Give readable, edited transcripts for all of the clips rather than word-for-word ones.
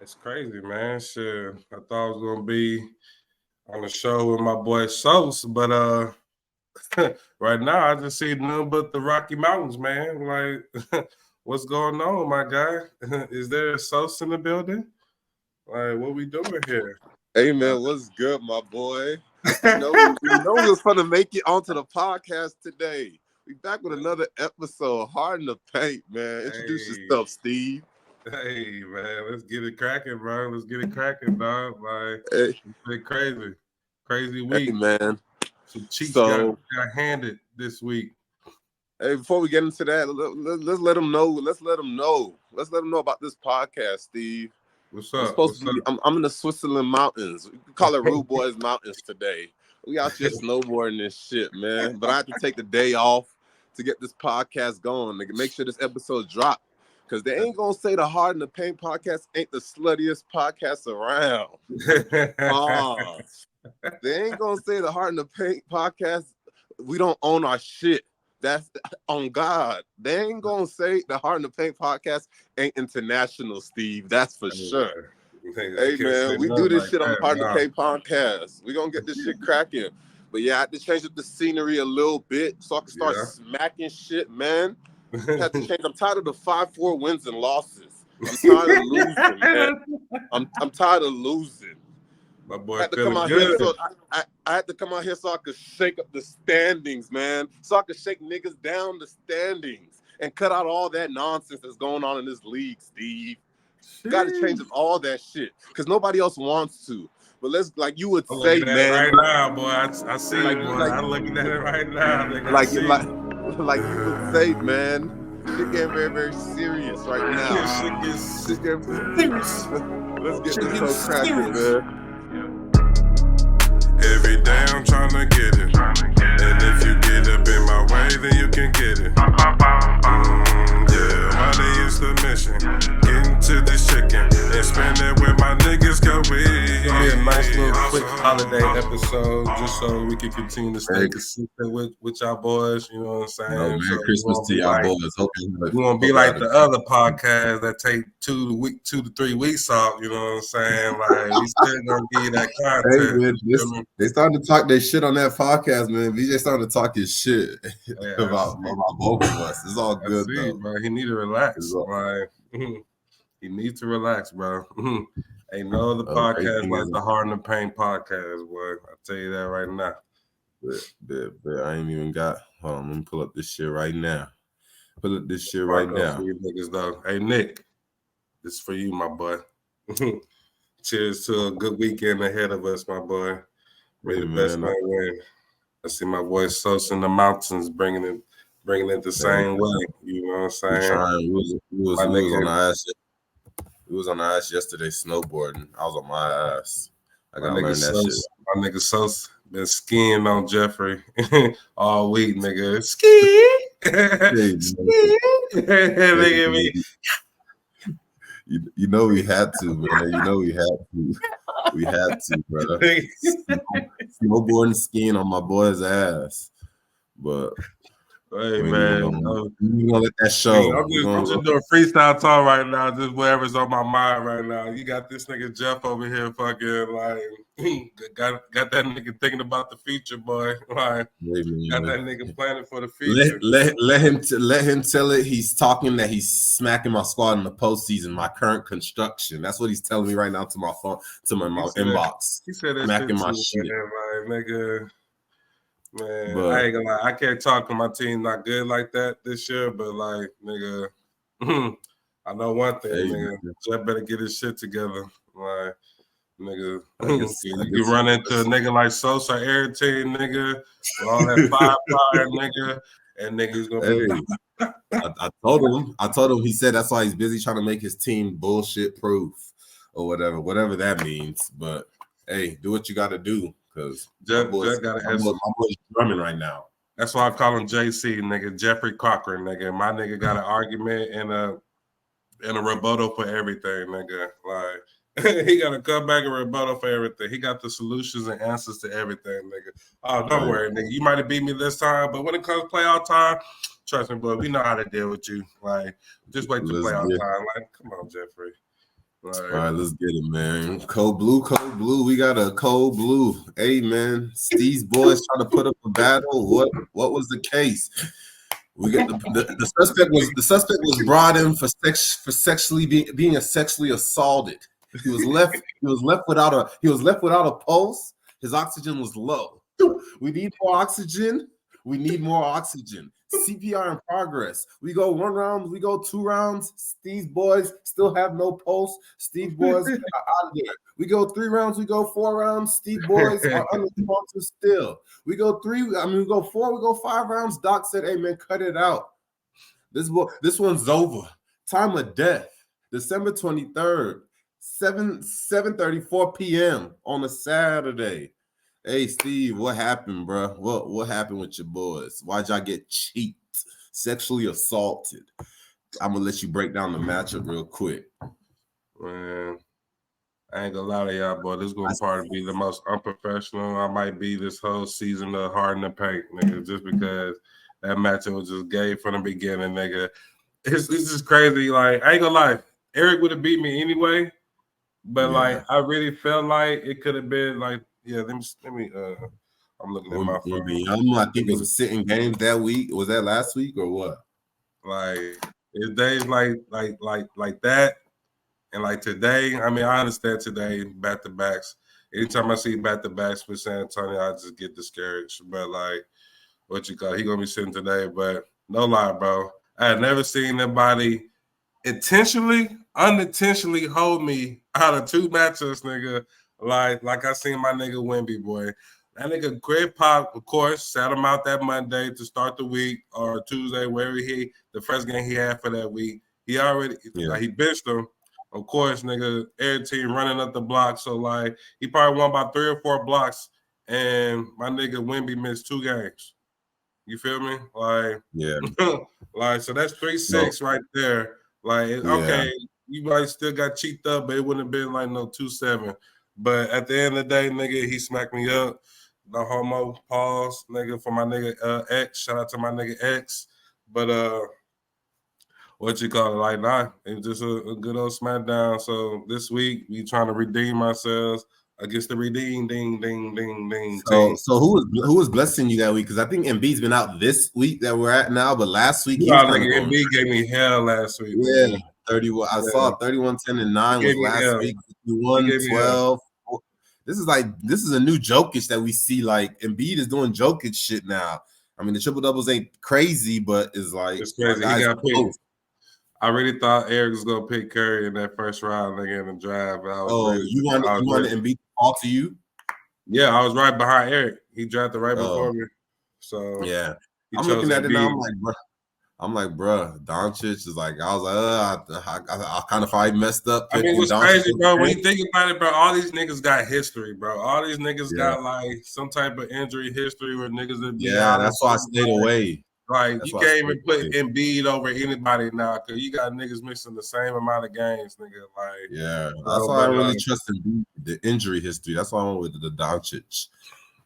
It's crazy, man. Shit, I thought I was gonna be on the show with my boy Sauce, but right now I just see nothing but the Rocky Mountains, man. Like, what's going on, my guy? Is there a Sauce in the building? Like, what we doing here? Hey man, what's good, my boy? We was fun to make it onto the podcast today. We back with another episode, Hard in the Paint, man. Introduce yourself, Steve. Hey man, let's get it cracking, bro. Let's get it cracking, dog. Like, Hey, it's been crazy week. hey man. Some Chiefs got handed this week. Hey, before we get into that, let's let them know. Let's let them know about this podcast, Steve. What's up? I'm in the Switzerland mountains. We call it Rude Boys Mountains today. We out here snowboarding and shit, man. But I have to take the day off to get this podcast going. To make sure this episode drop. Because they ain't going to say the Hard in the Paint podcast ain't the sluttiest podcast around. They ain't going to say the Hard in the Paint podcast, we don't own our shit. That's on God. They ain't going to say the Hard in the Paint podcast ain't international, Steve. That's for sure. Hey, man, we do this shit on the Hard in the Paint podcast. We going to get this shit cracking. But yeah, I had to change up the scenery a little bit so I can start smacking shit, man. Had to change. I'm tired of the 5-4 wins and losses. I'm tired of losing, man. I'm tired of losing. My boy I had to come out here so I had to come out here so I could shake up the standings, man. So I could shake niggas down the standings and cut out all that nonsense that's going on in this league, Steve. Got to change up all that shit because nobody else wants to. But let's, like you would say, man. Right now, boy, I see you, boy. I'm looking at it right now. Like you would say, man, shit getting very, very serious right now. Shit getting serious. Let's get this so cracking, man. Every day I'm trying to get it. And if you get up in my way, then you can get it. Yeah, money is the mission. Get into this chicken and spend it with my niggas, cause we. It's gonna be a nice little quick holiday episode, just so we can continue to stay consistent with y'all boys. You know what I'm saying? Merry Christmas to y'all boys. We won't be like the other podcasts that take 2 to 3 weeks off. You know what I'm saying? Like, we still gonna give you that content. Hey, man, they starting to talk their shit on that podcast, man. VJ starting to talk his shit about both of us. It's all good, though. Bro. He need to relax. Like, he needs to relax, bro. Ain't no other podcast like the Hard in the Paint podcast, boy. I'll tell you that right now. But I ain't even got. Hold on, let me pull up this shit right now. Pull up this shit right now. For you niggas, though. Hey, Nick, this is for you, my boy. Cheers to a good weekend ahead of us, my boy. May the best man win. I see my boy Sauce in the mountains bringing it the same way. You know what I'm saying? We was on the ice yesterday snowboarding. I was on my ass. I gotta learn that shit. My nigga Sauce been skiing on Jeffrey all week, nigga. Ski. You know we had to, man. You know we had to. We had to, brother. Snowboarding, skiing on my boy's ass. But hey, man, we gonna let that show. I'm just doing freestyle talk right now, just whatever's on my mind right now. You got this nigga Jeff over here fucking like got that nigga thinking about the future, boy. Like, got that nigga planning for the future. Let him tell it. He's talking that he's smacking my squad in the postseason, my current construction. That's what he's telling me right now to my phone, to my inbox. He said that's smacking my shit, nigga. Man, I ain't gonna lie. I can't talk to my team not good like that this year, but like, nigga, I know one thing, nigga. Jeff better get his shit together. Like, nigga, you run into a nigga like Sosa, every team, nigga, with all that firepower, nigga, and nigga's gonna be. I told him. He said that's why he's busy trying to make his team bullshit proof or whatever that means. But hey, do what you got to do. Because my boy's drumming right now. That's why I call him JC, nigga. Jeffrey Cochran, nigga. My nigga got an argument and a rebuttal for everything, nigga. Like, he got to come back and rebuttal for everything. He got the solutions and answers to everything, nigga. Oh, don't worry, nigga. You might have beat me this time, but when it comes to playoff time, trust me, boy, we know how to deal with you. Like, just wait till playoff time. Like, come on, Jeffrey. All right, let's get it, man. Cold blue. We got a cold blue. Hey, man, Steve's boys trying to put up a battle. What was the case? We get the suspect was brought in for sexually being sexually assaulted. He was left without a pulse. His oxygen was low. We need more oxygen. CPR in progress. We go 1 round, we go 2 rounds. Steve's boys still have no pulse. Steve boys are out of there. We go 3 rounds, we go 4 rounds. Steve boys are unresponsive still. We go 4, we go 5 rounds. Doc said, hey man, cut it out. This one's over. Time of death, December 23rd, 7:34 p.m. on a Saturday. Hey, Steve, what happened, bro? What happened with your boys? Why'd y'all get cheated, sexually assaulted? I'm going to let you break down the matchup real quick. Man, I ain't gonna lie to y'all, boy. This is going to probably be the most unprofessional I might be this whole season of Hard in the Paint, nigga, just because that matchup was just gay from the beginning, nigga. It's just crazy. Like, I ain't gonna lie. Eric would have beat me anyway, but, like, I really felt like it could have been, like, yeah, let me I'm looking at my phone. I think it was sitting games that week. Was that last week or what? Like, it's days like that. And like today, I mean, I understand today, back-to-backs. Anytime I see back-to-backs with San Antonio, I just get discouraged. But like, he gonna be sitting today. But no lie, bro. I had never seen anybody unintentionally hold me out of 2 matchups, nigga. Like I seen my nigga Wemby, boy. That nigga Greg Pop, of course, sat him out that Monday to start the week or Tuesday, wherever the first game he had for that week. He already he benched him. Of course, nigga, every team running up the block. So like he probably won by 3 or 4 blocks, and my nigga Wemby missed 2 games. You feel me? Like, like, so that's 3-6 right there. Like, okay, you might still got cheeked up, but it wouldn't have been like no 2-7. But at the end of the day, nigga, he smacked me up. No homo, pause, nigga, for my nigga X. Shout out to my nigga X. But what you call it? Like, nah, it was just a good old smackdown. So this week we trying to redeem ourselves against the ding team. So who was blessing you that week? Because I think Embiid's been out this week that we're at now, but last week he was kind of going. Embiid gave me hell last week. Yeah, man. 31. I saw 31, 10, and 9 was last week. 51, 12. This is a new Jokic that we see. Like Embiid is doing Jokic shit now. I mean, the triple doubles ain't crazy, but it's like it's crazy. He got picked. I really thought Eric was gonna pick Curry in that first round, nigga, in the drive. But I was you wanted Embiid to fall to you? Yeah, I was right behind Eric. He drafted right before me. So yeah, I'm looking at it now. I'm like, bro, Doncic is like, I was like, I kind of probably messed up. I mean, what's crazy, bro, when you think about it, bro, all these niggas got history, bro. All these niggas got like some type of injury history where niggas would be out. That's why I stayed away. Like, you can't even put Embiid over anybody now because you got niggas missing the same amount of games, nigga. Like, that's why I really trust Embiid, the injury history. That's why I went with the Doncic.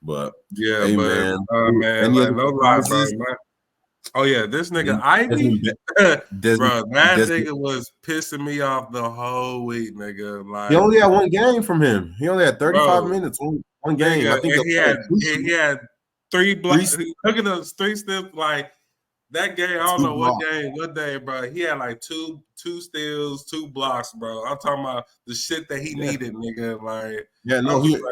But yeah, hey, man, like, no lie, bro. Oh yeah, this nigga Ivy, bro, that nigga was pissing me off the whole week, nigga. Like, he only had 1 game from him. He only had 35 minutes. One game. Nigga, I think he had 3 blocks. Look at those 3 steps. Like that game, I don't know what day, bro. He had like two steals, 2 blocks, bro. I'm talking about the shit that he needed, nigga. Like,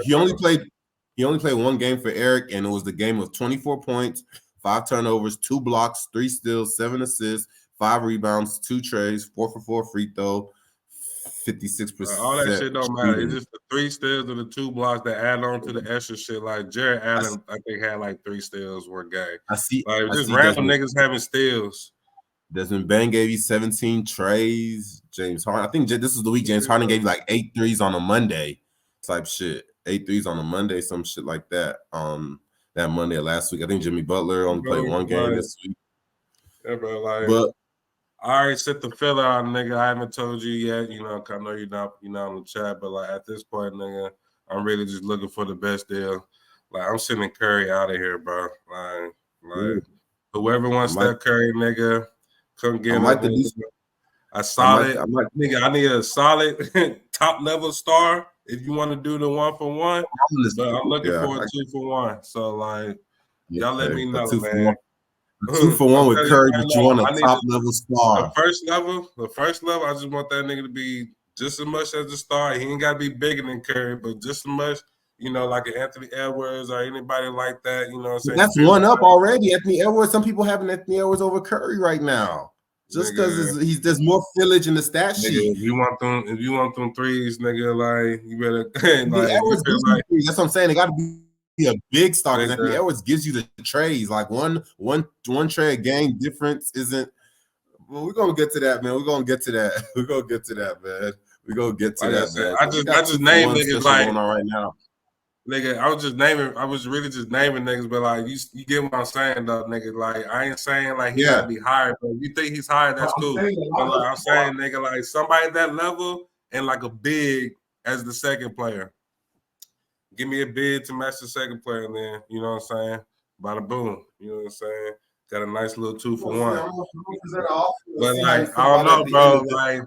he only played 1 game for Eric, and it was the game of 24 points. 5 turnovers, 2 blocks, 3 steals, 7 assists, 5 rebounds, 2 trays, 4 for 4 free throw, 56%. All that shit don't matter. It's just the 3 steals and the 2 blocks that add on to the extra shit. Like Jared Allen, I think had like 3 steals per game. Just random niggas having steals. Desmond Bain gave you 17 trays. James Harden, I think this is the week James Harden gave you like 8 threes on a Monday type shit. 8 threes on a Monday, some shit like that. That Monday last week. I think Jimmy Butler only played 1 game this week. Yeah, bro. But I already set the filler out, nigga. I haven't told you yet. You know, I know you're not on the chat, but like at this point, nigga, I'm really just looking for the best deal. Like I'm sending Curry out of here, bro. Like whoever wants that Curry, nigga, come get him. a solid nigga. I need a solid top level star if you want to do the 1-for-1. But I'm looking for a 2-for-1. So like, y'all let me know, man. 2-for-1 with Curry, but you want a top level star. The first level, I just want that nigga to be just as much as the star. He ain't gotta be bigger than Curry, but just as much, you know, like an Anthony Edwards or anybody like that. You know what I'm saying? That's one up already. Anthony Edwards. Some people having Anthony Edwards over Curry right now. Just because there's more fillage in the stat sheet. If you want them threes, nigga, like you better. Like, Edwards that's what I'm saying. It got to be a big star because Anthony Edwards gives you the trays. Like one tray a game difference isn't. Well, we're gonna get to that, man. We're gonna get to that, man. We're gonna get to that, man. I just named niggas like going on right now. Nigga, I was really just naming niggas, but like you get what I'm saying though, nigga. Like I ain't saying like he gotta be higher, but if you think he's higher, that's cool. But like, I'm saying, nigga, like somebody at that level and like a big as the second player. Give me a bid to match the second player, and then you know what I'm saying? Bada boom. You know what I'm saying? Got a nice little 2-for-1. But like, I don't know, bro. Like,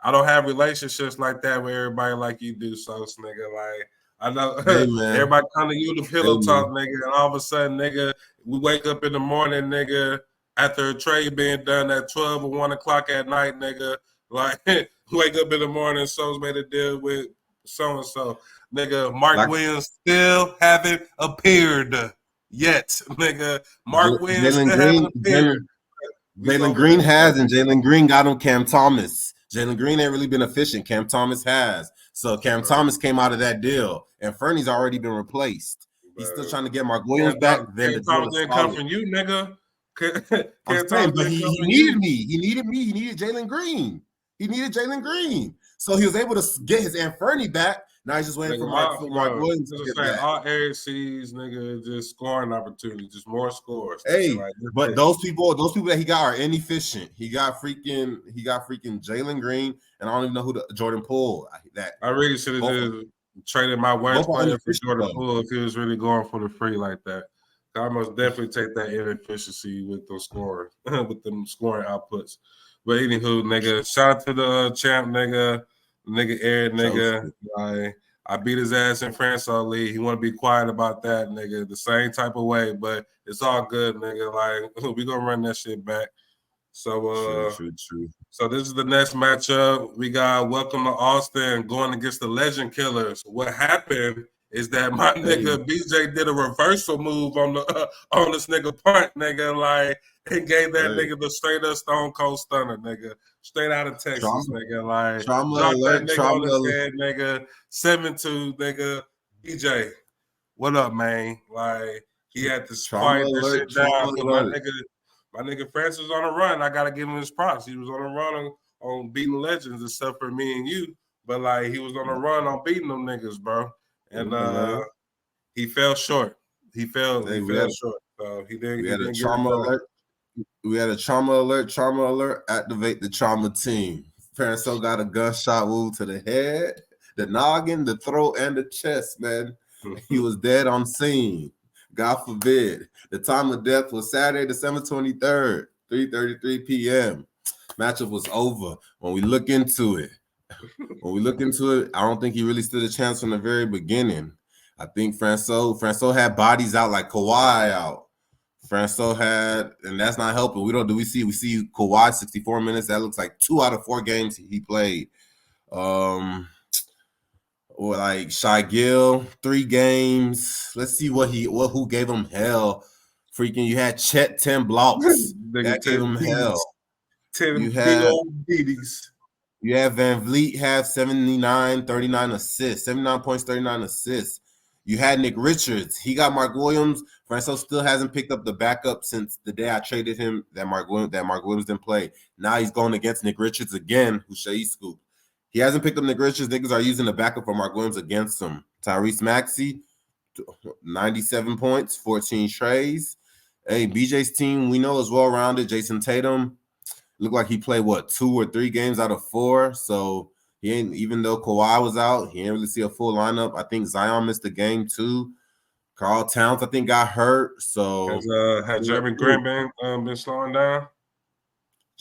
I don't have relationships like that with everybody like you do, so nigga. Like, I know everybody come to you to pillow talk, nigga, and all of a sudden, nigga, we wake up in the morning, nigga, after a trade being done at 12 or 1 o'clock at night, nigga. Like, wake up in the morning, so's made a deal with so and so. Nigga, Mark Williams still haven't appeared yet, nigga. Mark Williams still haven't appeared. Jalen Green has, and Jalen Green got him Cam Thomas. Jalen Green ain't really been efficient. Cam Thomas has. So Cam Thomas came out of that deal, and Fernie's already been replaced. He's still trying to get Mark Williams back. Cam Thomas didn't come from you, nigga. I'm saying, but he needed me. He needed me. He needed Jalen Green. He needed Jalen Green. So he was able to get his Aunt Fernie back. Now he's just waiting for Mark Williams to get back. All Eric sees, nigga, just scoring opportunity, just more scores. Hey, like, but those people that he got are inefficient. He got freaking Jalen Green, and I don't even know who Jordan Poole. I really should have just traded my worst player for Jordan Poole if he was really going for the free like that. I must definitely take that inefficiency with those scoring, with them scoring outputs. But anywho, nigga, shout out to the champ, nigga Eric, nigga. I beat his ass in Franco League. He want to be quiet about that, nigga, the same type of way, but it's all good, nigga. Like, we gonna run that shit back. So, true. So this is the next matchup. We got Welcome to Austin going against the Legend Killers. What happened is that my nigga BJ did a reversal move on this nigga punt, nigga, like, and gave that nigga the straight up Stone Cold Stunner, nigga, straight out of Texas, nigga, like, dropped that nigga on his head, nigga, 7-2, nigga. BJ, what up, man? Like, he had to quiet this shit down. My nigga Francis was on a run. I gotta give him his props. He was on a run on beating legends, except for me and you. But like, he was on a run on beating them niggas, bro. And he fell short. He fell short. So he didn't. We had a trauma alert. We had a trauma alert. Activate the trauma team. Franco got a gunshot wound to the head, the noggin, the throat, and the chest. Man, he was dead on scene. God forbid. The time of death was Saturday, December 23rd, 3:33 p.m. Matchup was over. When we look into it, I don't think he really stood a chance from the very beginning. I think Franco had bodies out like Kawhi out. Franco had, and that's not helping. We see Kawhi 64 minutes. That looks like 2 out of 4 games he played. Or like Shy Gill, 3 games. Let's see who gave him hell. Freaking, you had Chet 10 blocks. That gave him hell. 10 big old beaties. You have Van Vliet have 79 assists, 79 points, 39 assists. You had Nick Richards. He got Mark Williams. Franco still hasn't picked up the backup since the day I traded him that Mark Williams didn't play. Now he's going against Nick Richards again, who Shea scooped. He hasn't picked up Nick Richards. Niggas are using the backup for Mark Williams against him. Tyrese Maxey, 97 points, 14 trays. Hey, BJ's team, we know is well-rounded. Jason Tatum looked like he played, 2 or 3 games out of 4. So he ain't, even though Kawhi was out, he didn't really see a full lineup. I think Zion missed the game too. Karl Towns, I think, got hurt. So has Jeremy Grant been slowing down?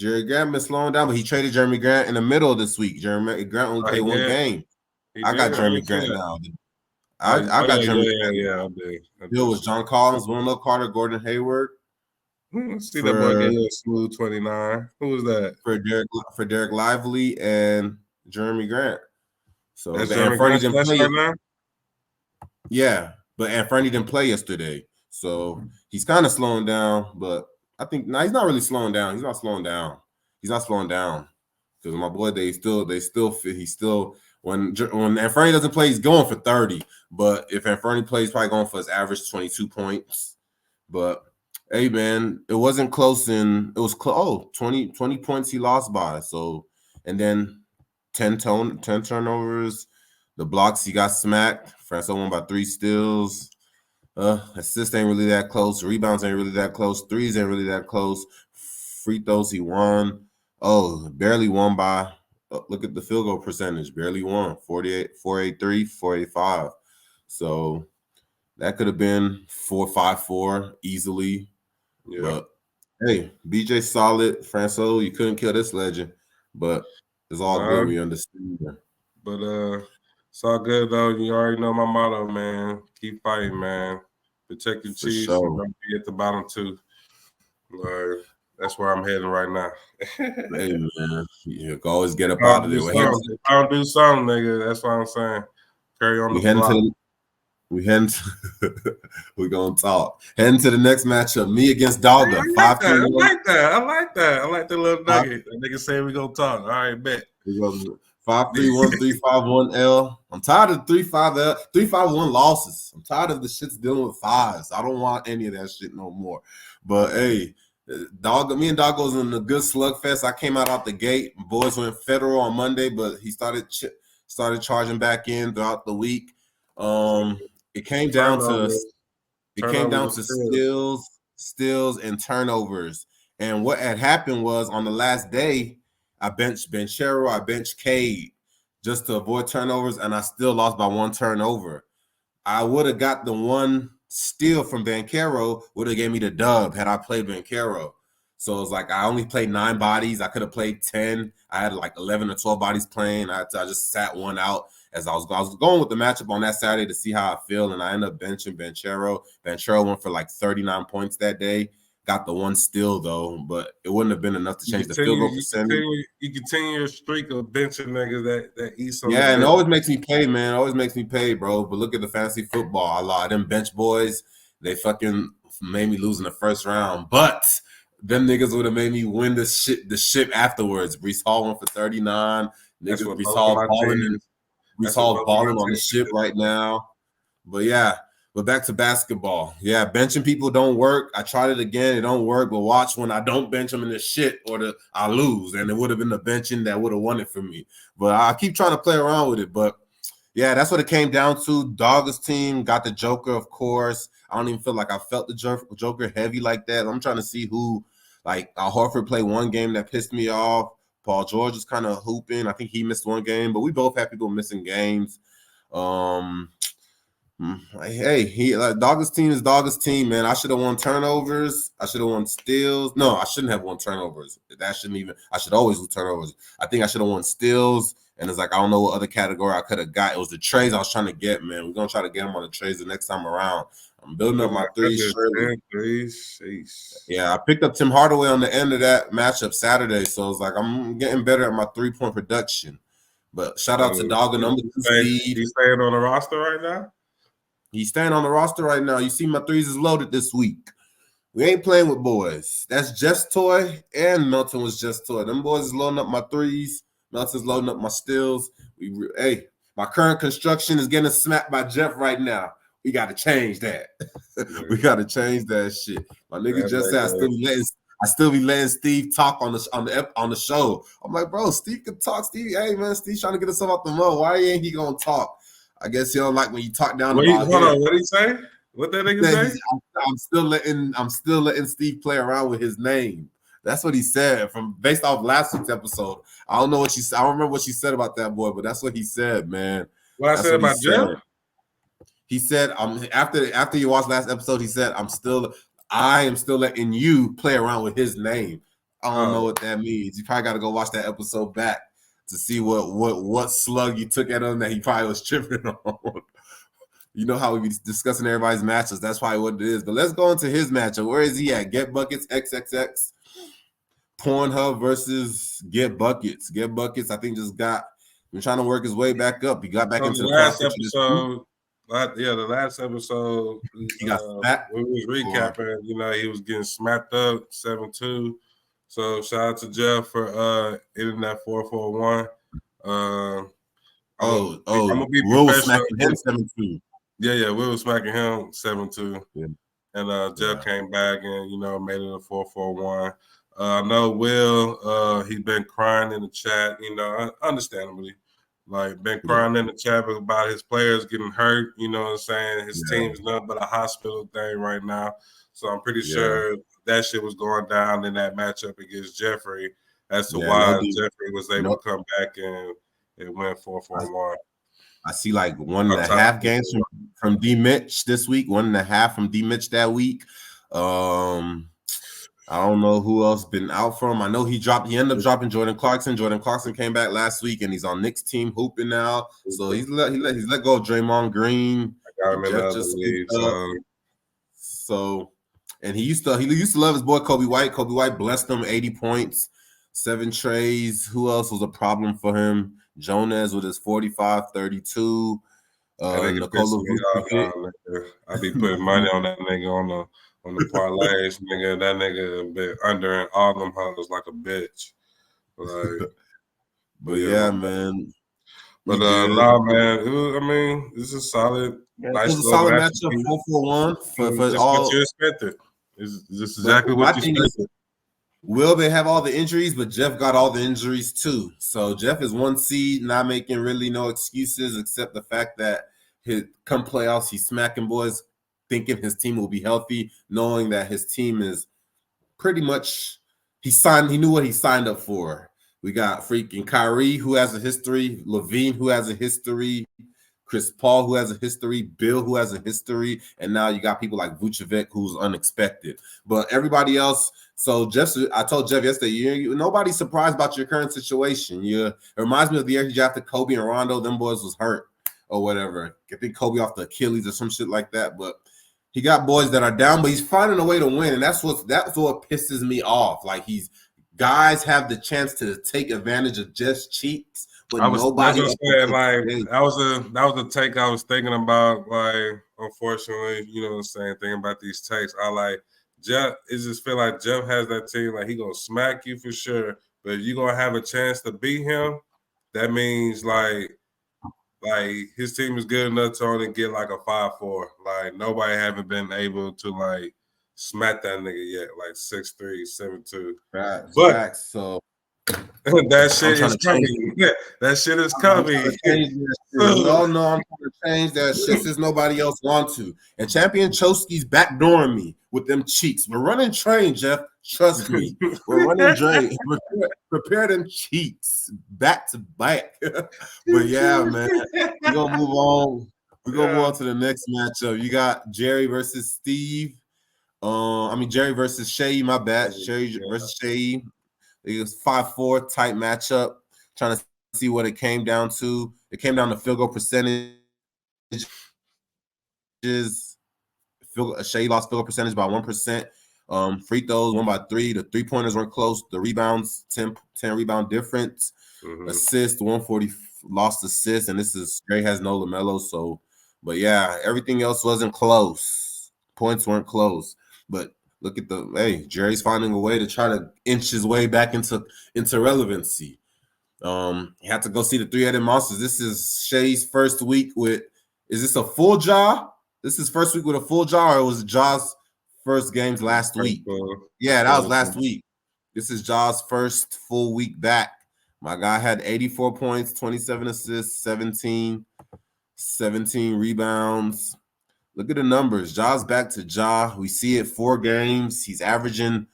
Jerry Grant been slowing down, but he traded Jeremy Grant in the middle of this week. Jeremy Grant only played one game. I got Jeremy Grant now. I got Jeremy Grant. Yeah. Bill was John Collins, Wendell Carter, Gordon Hayward. See that boy get a little smooth 29. Who was that? For Derek Lively and Jeremy Grant. So that's Jeremy Grant didn't play right now? Yeah, but Fernie didn't play yesterday. So he's kind of slowing down, but I think he's not really slowing down. He's not slowing down. Because my boy, he's still when Fernie doesn't play, he's going for 30. But if Fernie plays, he's probably going for his average 22 points. But hey, man, it wasn't close, and it was 20 points he lost by. So, and then 10 turnovers. The blocks, he got smacked. Francois won by 3 steals. Assists ain't really that close. Rebounds ain't really that close. Threes ain't really that close. Free throws, he won. Barely won by, look at the field goal percentage. Barely won. 483, 485. So that could have been 4-5-4 easily. Yeah. But hey, BJ solid. Francois, you couldn't kill this legend. But it's all good. We understand. But it's all good though. You already know my motto, man. Keep fighting, man. Protect your Chiefs. Sure. And don't be at the bottom too. That's where I'm heading right now. Hey man, you can always get up out of there. I don't do something, nigga. That's what I'm saying. Carry on the block. We're gonna talk. Heading to the next matchup. Me against Dogga. I like that. I like the little nugget. That nigga say we gonna talk. All right, bet. 5-3-1-3-5-1-L. I'm tired of 3-5-L, 3-5-1 losses. I'm tired of the shits dealing with fives. I don't want any of that shit no more. But hey, me and Dogga was in a good slugfest. I came out the gate. Boys went federal on Monday, but he started charging back in throughout the week. It came down to steals and turnovers. And what had happened was on the last day, I benched Banchero, I benched Cade just to avoid turnovers, and I still lost by 1 turnover. I would have got the 1 steal from Banchero, would have gave me the dub had I played Banchero. So it's like I only played 9 bodies. I could have played 10. I had like 11 or 12 bodies playing. I just sat 1 out as I was going with the matchup on that Saturday to see how I feel, and I ended up benching Banchero. Banchero went for like 39 points that day. Got the 1 steal though, but it wouldn't have been enough to change the field goal percentage. You continue your streak of benching niggas that eat some. Yeah, and it always makes me pay, man. It always makes me pay, bro. But look at the fantasy football. A lot of them bench boys, they fucking made me lose in the first round. But them niggas would have made me win the ship afterwards. Breece Hall went for 39. Niggas Breece Hall balling on the ship right now. But yeah. But back to basketball. Yeah, benching people don't work. I tried it again. It don't work. But watch when I don't bench them in the shit I lose. And it would have been the benching that would have won it for me. But I keep trying to play around with it. But, yeah, that's what it came down to. Dogga's team got the Joker, of course. I don't even feel like I felt the Joker heavy like that. I'm trying to see who, like, Horford played 1 game that pissed me off. Paul George is kind of hooping. I think he missed 1 game. But we both have people missing games. Hey, Dogga's team is Dogga's team, man. I should have won turnovers. I should have won steals. No, I shouldn't have won turnovers. I should always win turnovers. I think I should have won steals. And it's like, I don't know what other category I could have got. It was the trades I was trying to get, man. We're going to try to get them on the trades the next time around. I'm building up my threes. Yeah, I picked up Tim Hardaway on the end of that matchup Saturday. So it's like, I'm getting better at my 3-point production. But shout out to Dogga, number 2 seed. He's staying on the roster right now? He's staying on the roster right now. You see my threes is loaded this week. We ain't playing with boys. That's Just Toy and Melton was Just Toy. Them boys is loading up my threes. Melton's loading up my steals. My current construction is getting smacked by Jeff right now. We got to change that. We got to change that shit. My nigga just said I still be letting Steve talk on the show. I'm like, bro, Steve can talk. Steve, hey man, Steve's trying to get himself out the mud. Why ain't he gonna talk? I guess he don't like when you talk down about him. Hold on, what did he say? What that nigga say? I'm still letting Steve play around with his name. That's what he said based off last week's episode. I don't know what she said. I don't remember what she said about that boy, but that's what he said, man. What I said about Jeff? He said, after you watched last episode, he said, I am still letting you play around with his name. I don't know what that means. You probably got to go watch that episode back to see what slug you took at him that he probably was tripping on. You know how we be discussing everybody's matches. That's probably what it is. But let's go into his matchup. Where is he at? Get Buckets XXX. Pornhub versus Get Buckets. Get Buckets, I think, just been trying to work his way back up. He got back into the last episode. The last episode, he got smacked. We was recapping. You know, he was getting smacked up 7-2. So shout out to Jeff for hitting that 441. I'm gonna be Will was smacking him 7-2. Yeah, Will was smacking him 7-2. Yeah. And Jeff came back and made it a 441. I know Will. He's been crying in the chat. Understandably. Like, been crying in the chat about his players getting hurt. You know what I'm saying? His team's nothing but a hospital thing right now. So I'm pretty sure that shit was going down in that matchup against Jeffrey as to why Jeffrey was able to come back and win 4-4-1. I see like 1.5 games from D Mitch this week, 1.5 from D Mitch that week. I don't know who else been out from. I know he ended up dropping Jordan Clarkson. Jordan Clarkson came back last week, and he's on Nick's team hooping now. So he's let go of Draymond Green. I got him in the league. So, and he used to love his boy Kobe White. Kobe White blessed him 80 points, 7 trays. Who else was a problem for him? Jonas with his 45-32. Nikola I be putting money on that nigga on the parlays, nigga. That nigga been under all them huddles like a bitch. But yeah, man. But man, this is a solid. Nice, it was a solid matchup, 4-4-1 for all. What you expected. This is exactly what you expected. Will they have all the injuries, but Jeff got all the injuries too. So Jeff is 1 seed, not making really no excuses except the fact that come playoffs, he's smacking boys, thinking his team will be healthy, knowing that his team is pretty much he knew what he signed up for. We got freaking Kyrie, who has a history, Levine, who has a history, Chris Paul, who has a history, Bill, who has a history, and now you got people like Vucevic, who's unexpected. But everybody else, I told Jeff yesterday, nobody's surprised about your current situation. It reminds me of the year he drafted Kobe and Rondo. Them boys was hurt or whatever. I think Kobe off the Achilles or some shit like that. But he got boys that are down, but he's finding a way to win, and that's what pisses me off. Like guys have the chance to take advantage of just cheats. But nobody. That was a take I was thinking about. Like, unfortunately, you know what I'm saying. Thinking about these takes, I like Jeff. It just feel like Jeff has that team. Like, he gonna smack you for sure. But if you're gonna have a chance to beat him, that means like his team is good enough to only get like a 5-4. Like, nobody haven't been able to like smack that nigga yet. Like 6'3", 7'2". Facts. So. That shit is coming. That shit is coming. No, I'm trying to change that shit since nobody else wants to. And Champion Chosky's backdooring me with them cheeks. We're running train, Jeff. Trust me. We're running train. Prepare them cheeks back to back. But yeah, man. We're gonna move on. We're gonna move on to the next matchup. You got Jerry versus Steve. Jerry versus Shay. My bad. Jerry versus Shay. It was 5-4 tight matchup. Trying to see what it came down to. It came down to field goal percentage. Shea lost field goal percentage by 1%. Free throws 1 by 3. The 3-pointers weren't close. The rebounds 10 rebound difference. Assist 140 lost assist, and Gray has no LaMelo. So, but yeah, everything else wasn't close. Points weren't close, but. Look at Jerry's finding a way to try to inch his way back into relevancy. He had to go see the 3-headed monsters. This is Shay's first week is this a full jaw? This is first week with a full jaw, or was it Jaw's first games last week? Yeah, that was last week. This is Jaw's first full week back. My guy had 84 points, 27 assists, 17 rebounds. Look at the numbers. Jaw's back to Jaw. We see it 4 games. He's averaging,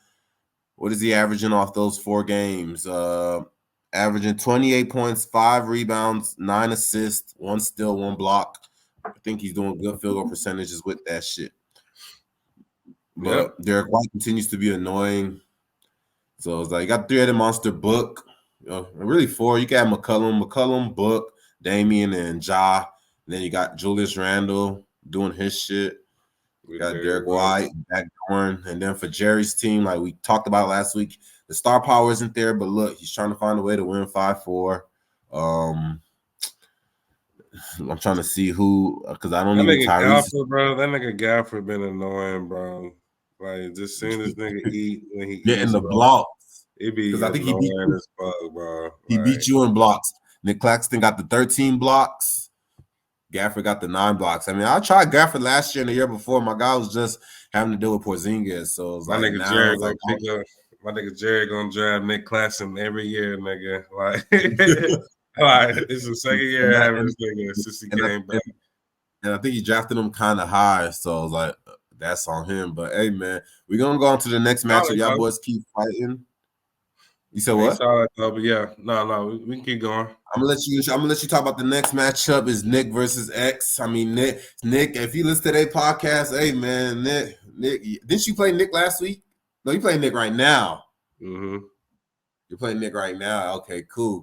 what is he averaging off those 4 games? Averaging 28 points, 5 rebounds, 9 assists, 1 steal, 1 block. I think he's doing good field goal percentages with that shit. But Derek White continues to be annoying. So it's like you got 3-headed monster, Book. Really 4. You got McCullum, Book, Damian, and Ja. And then you got Julius Randle doing his shit. You got Derek White, backdooring. And then for Jerry's team, like we talked about last week, the star power isn't there, but look, he's trying to find a way to win 5-4. I'm trying to see who, because I don't even Tyrese. That nigga Gafford been annoying, bro. Like just seeing this nigga eat when he getting eats, the bro. blocks. It be because I think he beat you. As fuck, bro. He beat you in blocks. Nick Claxton got the 13 blocks. Gafford got the 9 blocks. I mean, I tried Gafford last year and the year before. My guy was just having to deal with Porzingis. So it was my like nigga now Jerry it's like my nigga Jerry gonna drive Nick Claxton every year, nigga. Like, like it's the second year having this nigga since he came back. And I think he drafted him kind of high, so I was like, that's on him. But hey, man, we're gonna go on to the next matchup. Y'all boys keep fighting. You said what? Solid, but yeah, no, we can keep going. I'm gonna let you talk about the next matchup. Is Nick versus X. I mean, Nick. If you listen to their podcast, hey man, Nick. Didn't you play Nick last week? No, you play Nick right now. Mm-hmm. You're playing Nick right now. Okay, cool.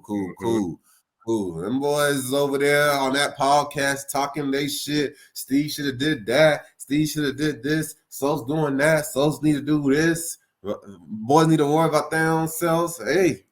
Them boys over there on that podcast talking they shit. Steve should have did that. Steve should have did this. So's doing that. So's need to do this. Boys need to worry about their own selves. Hey.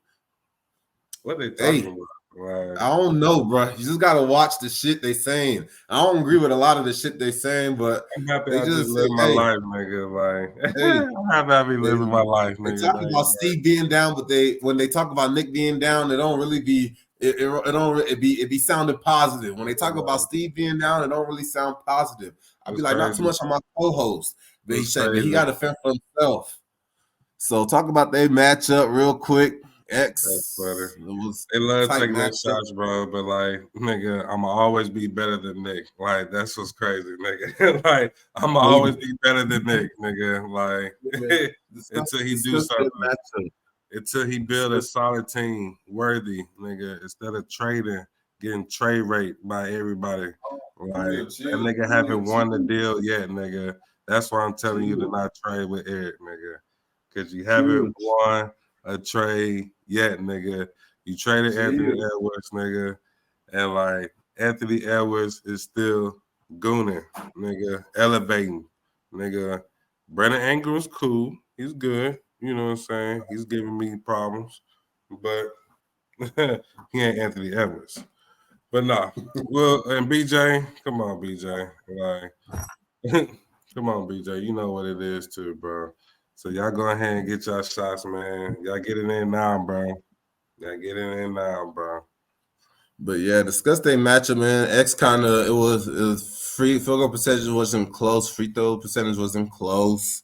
What are they talking about? Right. I don't know, bro. You just gotta watch the shit they saying. I don't agree with a lot of the shit they saying, but I'm happy they just live my life, nigga. Like, I'm happy I be living my life, nigga. They talk about Steve being down, but when they talk about Nick being down, it don't really be it be sounding positive. When they talk about Steve being down, it don't really sound positive. I'd be like, not too much on my co-host, but he got to fend for himself. So talk about their matchup real quick. X. They love taking their shots, bro. But like, nigga, I'ma always be better than Nick. Like, that's what's crazy, nigga. Like, I'ma always be better than Nick, nigga. Like, until he do something. Until he build a solid team worthy, nigga. Instead of trading, getting trade rate by everybody. Like, that nigga haven't won the deal yet, nigga. That's why I'm telling you to not trade with Eric, nigga. Because you haven't won a trade yet, nigga. You traded Anthony Edwards, nigga, and like Anthony Edwards is still gooning, nigga, elevating, nigga. Brandon Ingram's cool. He's good. You know what I'm saying? He's giving me problems, but he ain't Anthony Edwards. But nah, well, and BJ, come on, BJ, like, come on, BJ, you know what it is too, bro. So y'all go ahead and get y'all shots, man. Y'all get it in now, bro. Y'all get it in now, bro. But yeah, discuss their matchup, man. X kind of it was free field goal percentage wasn't close. Free throw percentage wasn't close.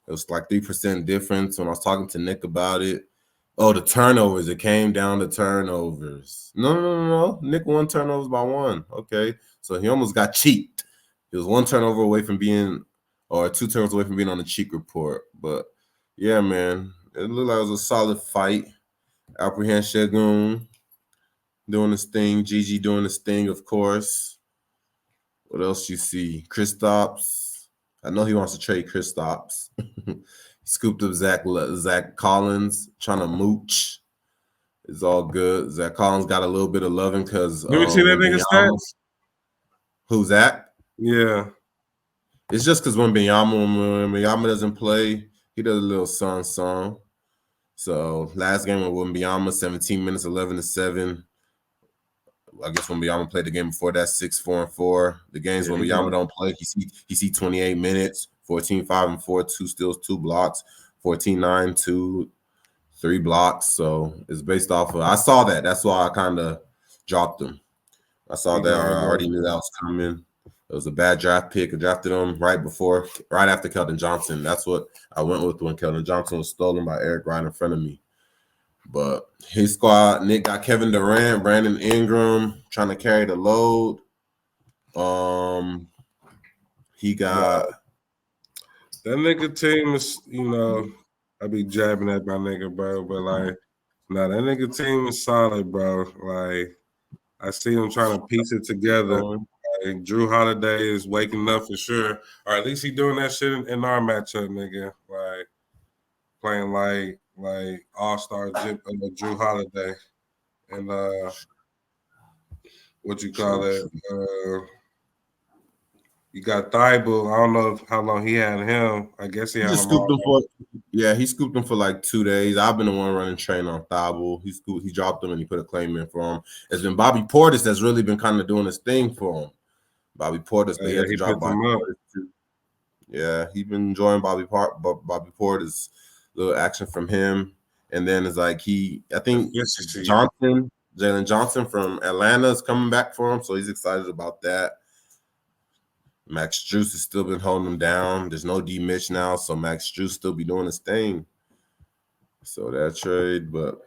It was like 3% difference when I was talking to Nick about it. Oh, the turnovers. It came down to turnovers. No. Nick won turnovers by 1. Okay. So he almost got cheated. He was 1 turnover away from being, or 2 turnovers away from being on the cheat report. But yeah, man, it looked like it was a solid fight. Apprehend Shagun doing his thing. Gigi doing his thing, of course. What else you see? Kristaps. I know he wants to trade Kristaps. Scooped up Zach Collins, trying to mooch. It's all good. Zach Collins got a little bit of loving because you see that nigga stats? Who's that? Yeah. It's just because when Wembanyama doesn't play, he does a little song. So last game with Wembanyama, 17 minutes, 11-7. I guess Wembanyama played the game before that, 6-4-4. The games when Wembanyama don't play, he see 28 minutes, 14-5-4, 2 steals, 2 blocks, 14-9, 2, 3 blocks. So it's based off of. I saw that. That's why I kind of dropped him. I saw that. I already knew that was coming. It was a bad draft pick. I drafted him right after Keldon Johnson. That's what I went with when Keldon Johnson was stolen by Eric right in front of me. But his squad, Nick got Kevin Durant, Brandon Ingram trying to carry the load. He got that nigga team is, I be jabbing at my nigga, bro, but like, that nigga team is solid, bro. Like, I see him trying to piece it together. Like, Drew Holiday is waking up for sure, or at least he doing that shit in our matchup, nigga. Like, playing like like all-star Drew Holiday, and what you call it? You got Thibault. I don't know how long he had him. I guess he had him all. He scooped him for like 2 days. I've been the one running train on Thibault. He dropped him and he put a claim in for him. It's been Bobby Portis that's really been kind of doing his thing for him. Bobby Portis, but he had to drop Bobby Portis too. Yeah, he's been enjoying Bobby Portis' little action from him. And then it's like I think Jalen Johnson from Atlanta is coming back for him, so he's excited about that. Max Strus has still been holding him down. There's no D Mitch now, so Max Strus still be doing his thing. So that trade, but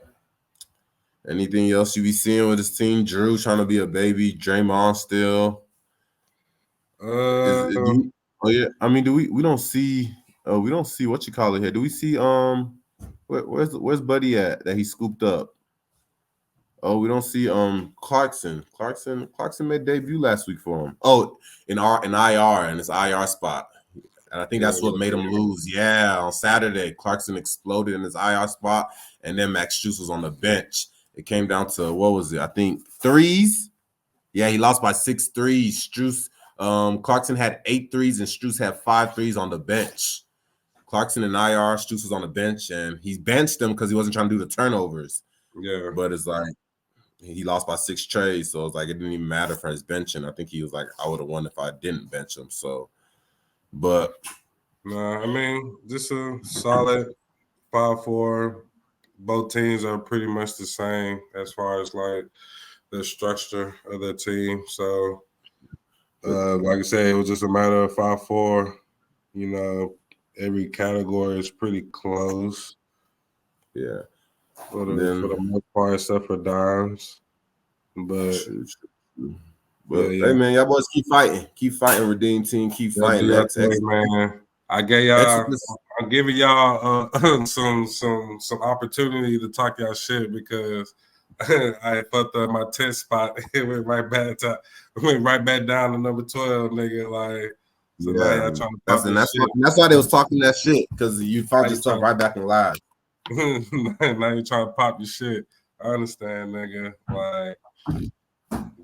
anything else you be seeing with his team? Drew trying to be a baby, Draymond still. I mean, we don't see what you call it here. Do we see where's Buddy at that he scooped up? Oh, we don't see Clarkson. Clarkson made debut last week for him. Oh, in IR in his IR spot. And I think that's what made him lose. Yeah, on Saturday, Clarkson exploded in his IR spot, and then Max Strus was on the bench. It came down to what was it? I think threes. Yeah, he lost by 6 threes. Strus, Clarkson had 8 threes, and Strus had 5 threes on the bench. Clarkson in IR, Strus was on the bench, and he benched him because he wasn't trying to do the turnovers. Yeah, but it's like he lost by 6 trades, so it's like it didn't even matter for his benching. I think he was like, I would have won if I didn't bench him. So, but I mean, just a solid 5-4. Both teams are pretty much the same as far as like the structure of the team. So, like I said, it was just a matter of 5-4. You know, every category is pretty close. Yeah. For the most part, except for dimes. But hey man, y'all boys keep fighting, Redeem Team, keep fighting. Man. I'm giving y'all some opportunity to talk y'all shit because I fucked up my 10th spot. It went right back down to number 12, nigga. Like, so now y'all trying to pop this shit. That's why they was talking that shit, because you found yourself right back in line. Now you're trying to pop your shit. I understand, nigga. Like,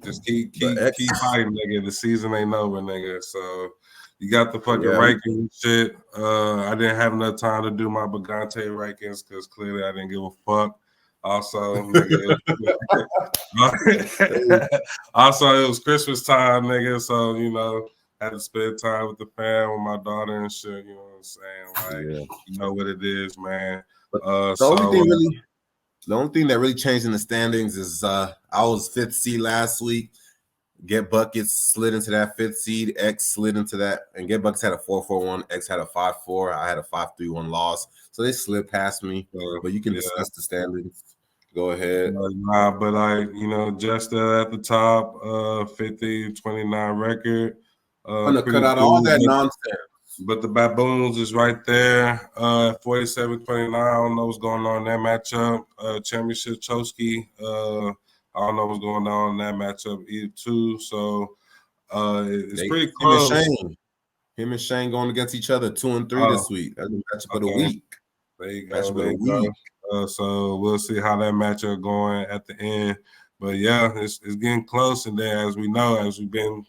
just keep fighting, nigga. The season ain't over, nigga. So you got the fucking ranking shit. I didn't have enough time to do my Bagante rankings because clearly I didn't give a fuck. Also, nigga. Also, it was Christmas time, nigga. So, you know, had to spend time with the fam, with my daughter and shit. You know what I'm saying? Like, you know what it is, man. The only thing that really changed in the standings is I was 5th seed last week. Get Buckets slid into that 5th seed. X slid into that, and Get Buckets had a 4-4-1. X had a 5-4. I had a 5-3-1 loss, so they slid past me. But you can discuss the standings. Go ahead. But just at the top, 50-29 record. I'm gonna cut out all that nonsense. But the Baboons is right there, 47-29. I don't know what's going on in that matchup. Championship Chosky, I don't know what's going on in that matchup either too. So it's pretty close. Him and Shane going against each other 2-3 this week. That's a matchup of the week. There you go. So we'll see how that matchup going at the end. But yeah, it's getting close. And then as we know, as we've been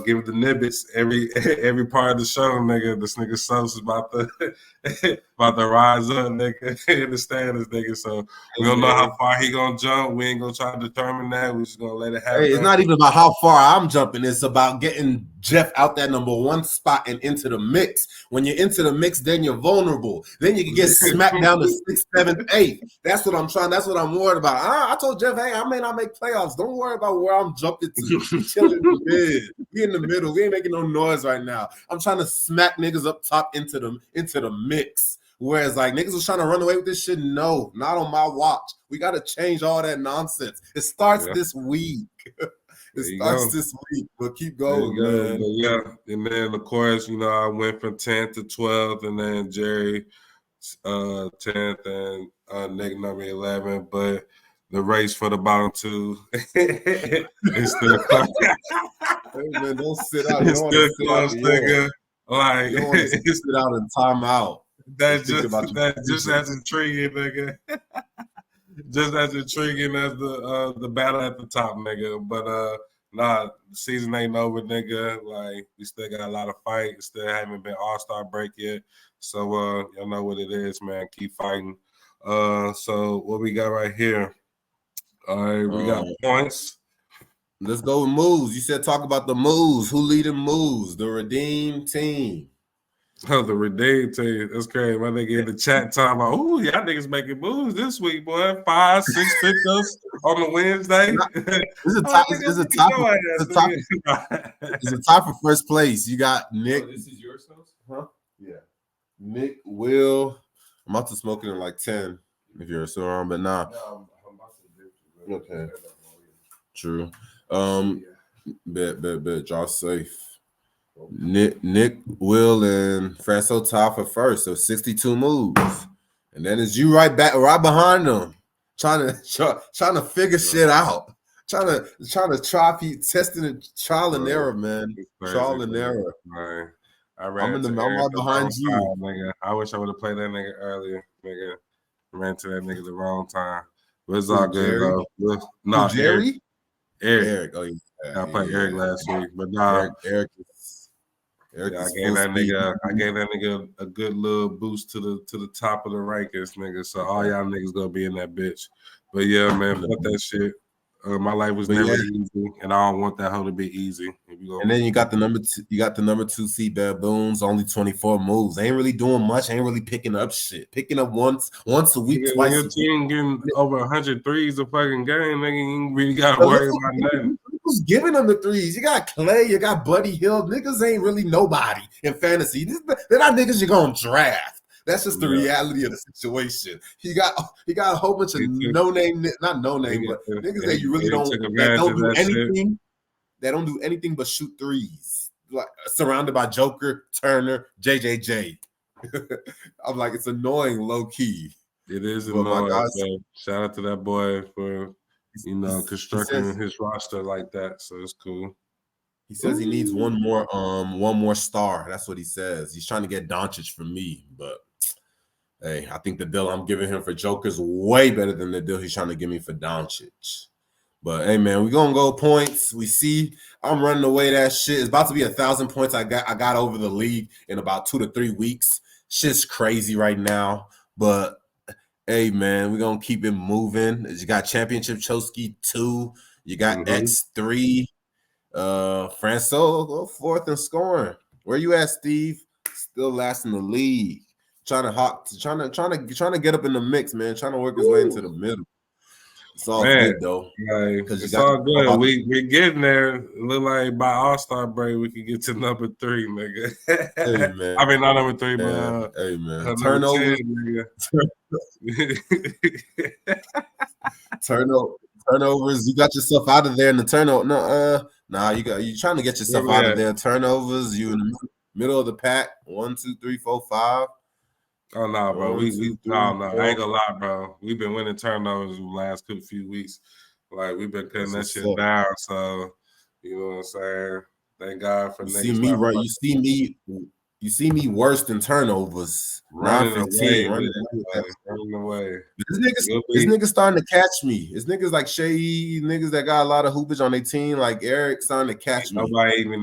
give the nibbits every part of the show, nigga. This nigga Sos is about to rise up, nigga, in the standings, nigga. So we don't know how far he gonna jump. We ain't gonna try to determine that. We're just gonna let it happen. Hey, it's not even about how far I'm jumping. It's about getting Jeff out that number 1 spot and into the mix. When you're into the mix, then you're vulnerable. Then you can get smacked down to 6th, 7th, 8th. That's what I'm trying. That's what I'm worried about. I told Jeff, hey, I may not make playoffs. Don't worry about where I'm jumping to. Chilling in the mid. We in the middle. We ain't making no noise right now. I'm trying to smack niggas up top into the mix. Whereas like niggas was trying to run away with this shit. No, not on my watch. We got to change all that nonsense. It starts this week. It starts this week, but keep going, man. Yeah, and then of course, I went from 10th to 12th, and then Jerry 10th and Nick number 11. But the race for the bottom 2 is still close. Hey man, don't sit out. You don't want to sit out, nigga. Like you don't want to sit out and time out. That's just as intriguing, nigga. Just as intriguing as the battle at the top, nigga. But nah, the season ain't over, nigga. Like we still got a lot of fight. Still haven't been All-Star break yet. So y'all know what it is, man. Keep fighting. So what we got right here? All right, we got points. Let's go with moves. You said talk about the moves. Who leading moves? The Redeem team. Oh, the Redeem team. That's crazy. My nigga in the chat talking about, ooh, y'all niggas making moves this week, boy. 5, 6 pickups on the Wednesday. It's a top for first place. You got Nick. Oh, this is yours, huh? Yeah. Nick, Will. I'm about to smoke it in like 10 if you're still on, but nah. No, I'm about to do it. Okay. True. Bet. Draw safe. Nick, Will, and Franco top for first, so 62 moves, and then it's you right behind them, trying to figure shit out, trying to testing and trial and error, man, trial and error. Right. I'm right behind you. Nigga. I wish I would have played that nigga earlier, nigga. Ran to that nigga the wrong time, but it's all good though. No, Jerry. Eric. Oh yeah. I played Eric last week, but nah. Eric I gave that nigga a good little boost to the top of the rankings, nigga. So all y'all niggas gonna be in that bitch. But yeah, man, fuck that shit. My life was never easy, and I don't want that hoe to be easy. And then you got the number 2. You got the number 2 seed Baboons. Only 24 moves. Ain't really doing much. Ain't really picking up shit. Picking up once a week, twice. Your team getting over 100 threes a fucking game, nigga. You ain't really got to worry about nothing. Who's giving them the threes? You got Clay. You got Buddy Hield. Niggas ain't really nobody in fantasy. They're not niggas you're gonna draft. That's just the reality of the situation. He got a whole bunch of not name, but niggas that you really don't do anything. They don't do anything but shoot threes. Like surrounded by Joker, Turner, JJJ. I'm like, it's annoying, low key. It is annoying. Shout out to that boy for constructing his roster like that. So it's cool. He says he needs one more star. That's what he says. He's trying to get Doncic for me, but hey, I think the deal I'm giving him for Joker's way better than the deal he's trying to give me for Doncic. But hey, man, we're gonna go points. We see I'm running away that shit. It's about to be 1,000 points. I got over the league in about 2 to 3 weeks. Shit's crazy right now. But hey, man, we're gonna keep it moving. You got Championship Chosky 2. You got X3. Franco go 4th in scoring. Where you at, Steve? Still last in the league. Trying to get up in the mix, man. Trying to work his way into the middle. It's all good though. It's all good. We getting there. Look like by All-Star break we can get to number 3, nigga. Hey, man. I mean not number 3, but hey man. Turnovers. 10, turnovers. You got yourself out of there in the turnover. You trying to get yourself out of there. Turnovers. You in the middle of the pack. 1, 2, 3, 4, 5. Oh no, bro. I ain't gonna lie, bro. We've been winning turnovers the last few weeks. Like we've been cutting that shit down. So you know what I'm saying? Thank God for next. See me right. You see me worse than turnovers. Running away. This nigga's starting to catch me. It's niggas like Shea, niggas that got a lot of hoopage on their team, like Eric, starting to catch me. Nobody even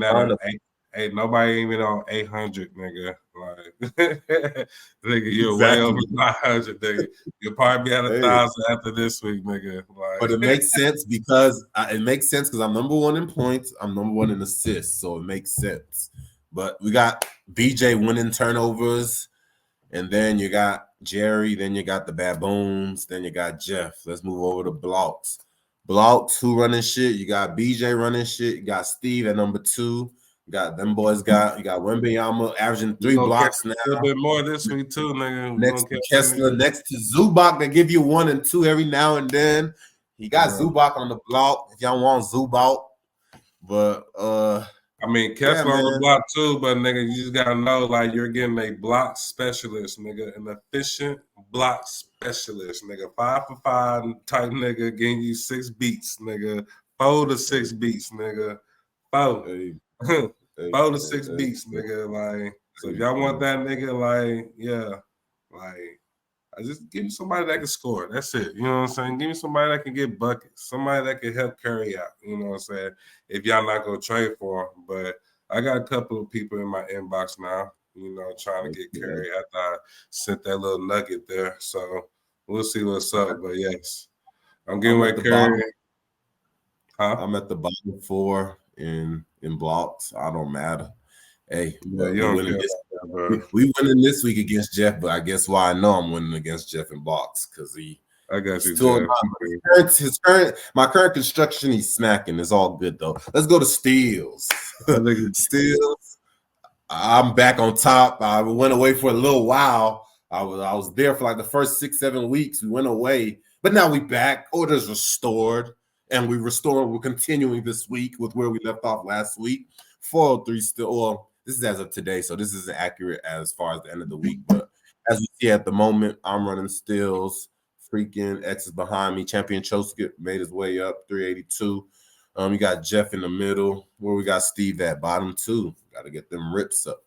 nobody even on 800, nigga. Like, nigga, you're way over 900, nigga. You'll probably be at 1,000 after this week, nigga. Like, but it makes sense because I'm number 1 in points. I'm number 1 in assists, so it makes sense. But we got BJ winning turnovers, and then you got Jerry, then you got the Baboons, then you got Jeff. Let's move over to blocks. Blocks, who running shit? You got BJ running shit. You got Steve at number 2. You got them boys. You got Wembanyama averaging 3 blocks now. A little bit more this week too, nigga. Next to Kessler, next to Zubac, they give you 1 and 2 every now and then. He got Zubac on the block if y'all want Zubac, but I mean, Kessler on the block too, but nigga, you just gotta know, like, you're getting a block specialist, nigga, an efficient block specialist, nigga, 5 for 5 type nigga, getting you 6 beats, nigga, 4 to 6 beats, nigga, 4 to 6 beats, nigga, like. So if y'all want that nigga, like, yeah, Like, I just give me somebody that can score. That's it. You know what I'm saying? Give me somebody that can get buckets. Somebody that can help carry out. You know what I'm saying? If y'all not gonna trade for him, but I got a couple of people in my inbox now. You know, trying to get carry after I sent that little nugget there. So we'll see what's up. But yes, I'm getting with Curry. Huh? I'm at the bottom 4 in blocks. I don't matter. Hey, yeah, we winning this week against Jeff, but I guess why I know I'm winning against Jeff in blocks because I got you, Jeff. My current construction, he's snacking. It's all good though. Let's go to steals. Steals. I'm back on top. I went away for a little while. I was there for like the first 6-7 weeks. We went away, but now we back. Orders restored, and we're continuing this week with where we left off last week. 403 still. Well, this is as of today, so this isn't accurate as far as the end of the week. But as we see at the moment, I'm running steals. Freaking X is behind me. Champion Choskip made his way up 382. You got Jeff in the middle. Where we got Steve at bottom 2. Got to get them rips up.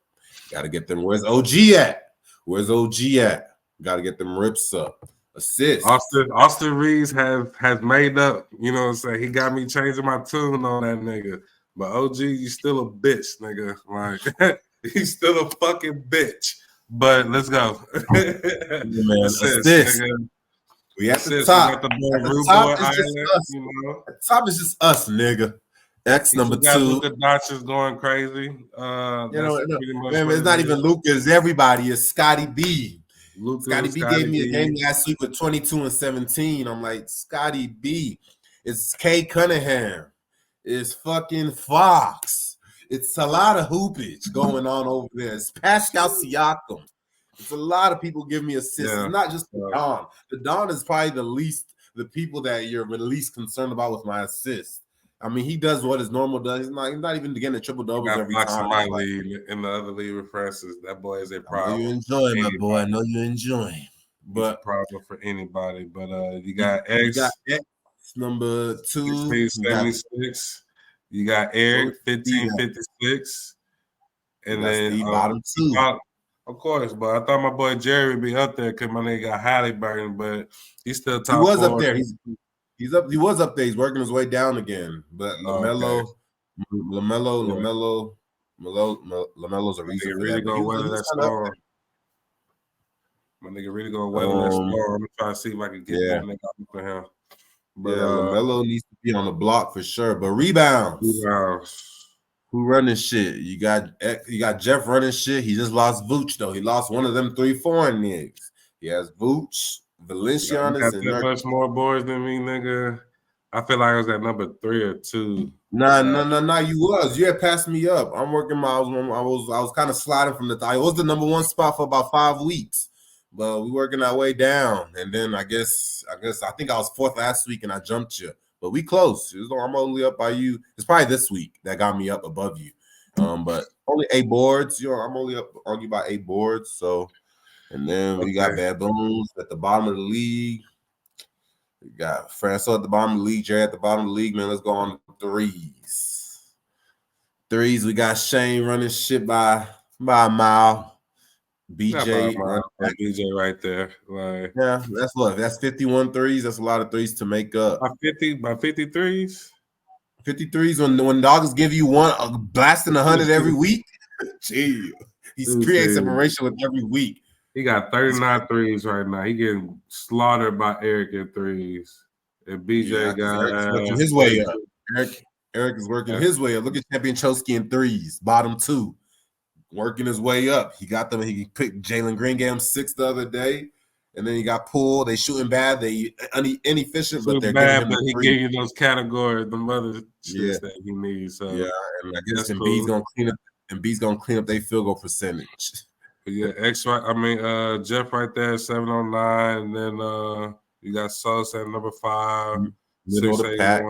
Got to get them. Where's OG at? Where's OG at? Got to get them rips up. Assist. Austin Reeves has made up. You know what I'm saying? He got me changing my tune on that nigga. But OG, you still a bitch, nigga. Like he's still a fucking bitch. But let's go. Man, assist. We at the top. At the top is just us. You know? At the top is just us, nigga. X number 2. Luka Doncic going crazy. It's not even Luka. It's everybody. It's Scotty B. Scotty B gave me a game last week with 22 and 17. I'm like, Scotty B. It's Kay Cunningham. It's fucking Fox. It's a lot of hoopage going on over there. It's Pascal Siakam. It's a lot of people giving me assists. Yeah. It's not just the Don. The Don is probably the people that you're the least concerned about with my assists. I mean, he does what his normal does. He's not even getting a triple doubles every time. In my league, in the other league with Francis, that boy is a problem. I know you enjoy, my boy. I know you enjoy. But a problem for anybody. But you got X. You got X number 2. 1676. You got Eric 1556. And then Steve bottom 2. Of course, but I thought my boy Jerry would be up there because my nigga got Halliburton, but he's still top 4. He was up there. He's up. He was up there. He's working his way down again. But LaMelo's a reason for really that. Gonna weather that storm. My nigga really gonna weather that storm. I'm gonna try to see if I can get that nigga up for him. But LaMelo needs to be on the block for sure. But rebounds. Who running shit? You got Jeff running shit. He just lost Vooch though. He lost one of them 3 foreign niggas. He has Vooch, Valencianis, and that much more boys than me, nigga. I feel like I was at number 3 or 2. Nah. You had passed me up. I'm working I was kind of sliding from the top. I was the number 1 spot for about 5 weeks, but we working our way down. And then I think I was 4th last week, and I jumped you. But we close. I'm only up by you. It's probably this week that got me up above you. But only 8 boards. I'm only up on you by 8 boards. So, and then we got Baboons at the bottom of the league. We got Francois at the bottom of the league, Jerry at the bottom of the league. Man, let's go on threes. We got Shane running shit by a mile. BJ right there. Like, yeah, that's 51 threes. That's a lot of threes to make up. By 53s? 53s when dogs give you one blasting 100 every week. Gee, he's creating separation with every week. He got 39 threes right now. He getting slaughtered by Eric in threes. And BJ got working his way up. Eric is working his way up. Look at Champion Choski in threes, bottom 2. Working his way up. He got them. He picked Jalen Green, gave him 6 the other day. And then he got pulled. They shooting bad. They inefficient, but they're bad. But he gave you those categories, the other shits that he needs. So and I guess B's gonna clean up. And B's gonna clean up their field goal percentage. But Jeff right there, 709. And then you got Sosa at number 5, middle of the pack.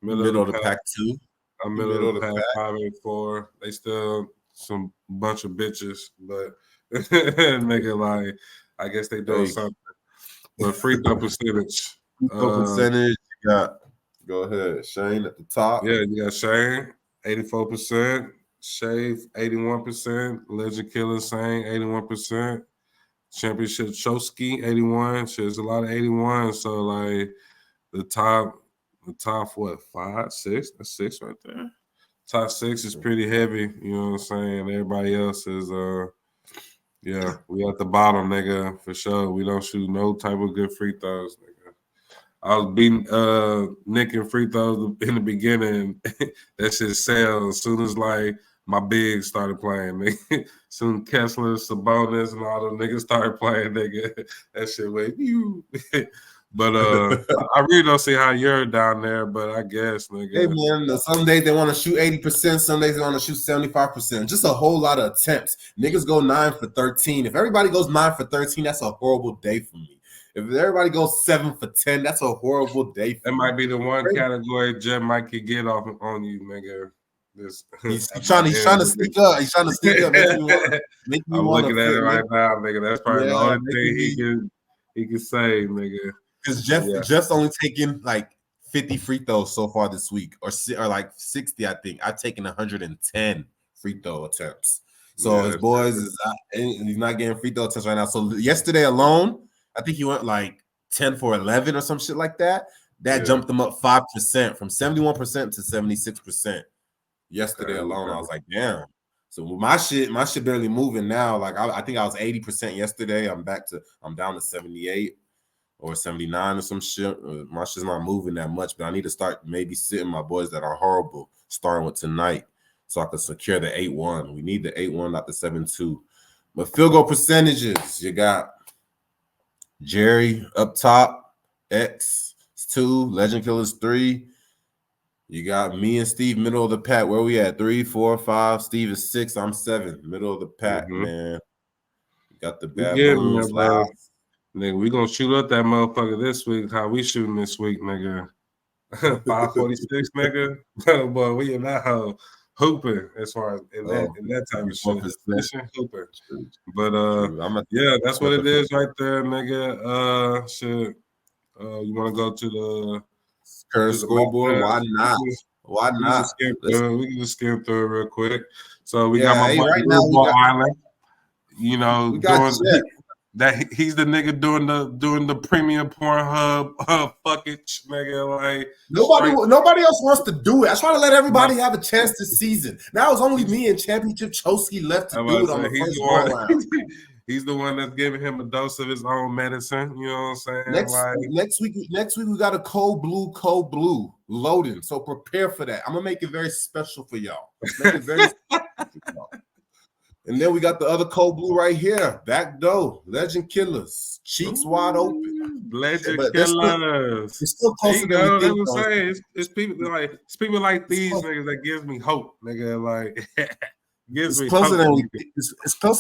Middle of the pack 2. I'm middle of the pack 584. They still some bunch of bitches, but nigga, like, I guess they doing something. But free throw percentage. You got, go ahead, Shane at the top. Yeah, you got Shane, 84%. Shave, 81%. Legend Killer Shane, 81%. championship Chosky 81. Shit, there's a lot of 81. So like the top what 5, 6? That's 6 right there. Top 6 is pretty heavy. You know what I'm saying? Everybody else is yeah, we at the bottom, nigga, for sure. We don't shoot no type of good free throws, nigga. I was beating Nick and free throws in the beginning. That shit sell as soon as like my bigs started playing. Nigga. Soon Kessler, Sabonis, and all them niggas started playing. Nigga, that shit went you. But I really don't see how you're down there. But I guess, nigga. Hey man, some days they want to shoot 80%. Some days they want to shoot 75%. Just a whole lot of attempts. Niggas go 9 for 13. If everybody goes 9 for 13, that's a horrible day for me. If everybody goes 7 for 10, that's a horrible day for me. That might be the one category Jeb might could get off on you, nigga. He's trying to sneak up. He's trying to sneak up. I'm looking at it right now, nigga. That's probably the only thing he can say, nigga. Because Jeff's only taken like 50 free throws so far this week, or like 60, I think. I've taken 110 free throw attempts. So his boys he's not getting free throw attempts right now. So yesterday alone, I think he went like 10 for 11 or some shit like that. That jumped him up 5% from 71% to 76%. Yesterday alone, I was like, damn. So my shit barely moving now. Like I think I was 80% yesterday. I'm down to 78 or 79 or some shit. My shit's not moving that much, but I need to start maybe sitting my boys that are horrible, starting with tonight, so I can secure the 8-1. We need the 8-1, not the 7-2. But field goal percentages, you got Jerry up top, X 2, Legend Killers 3. You got me and Steve middle of the pack. Where we at? 3, 4, 5. Steve is 6. I'm 7. Middle of the pack, man. You got the bad bones last. Nigga, we gonna shoot up that motherfucker this week. How we shooting this week, nigga? 546, nigga. Boy, we in that hole hooping as far as in that type of shit. Hooping. But yeah, that's what it is right there, nigga. Shit. You want to go to the current scoreboard? Why not? Why not? We can just skim through it real quick. So we got my boy right now, Island. You know, we got that he's the nigga doing the premium Pornhub fuckage, nigga. Like nobody else wants to do it. I try to let everybody have a chance this season. Now it's only me and Championship Chosky left to do it on the first round. He's the one that's giving him a dose of his own medicine. You know what I'm saying? Next week we got a cold blue loading. So prepare for that. I'm gonna make it very special for y'all. Make it very special for y'all. And then we got the other cold blue right here. Back door, Legend Killers, cheeks wide open. Legend Killers. It's still closer than we think. It's people like these niggas that gives me hope, nigga. Like it's closer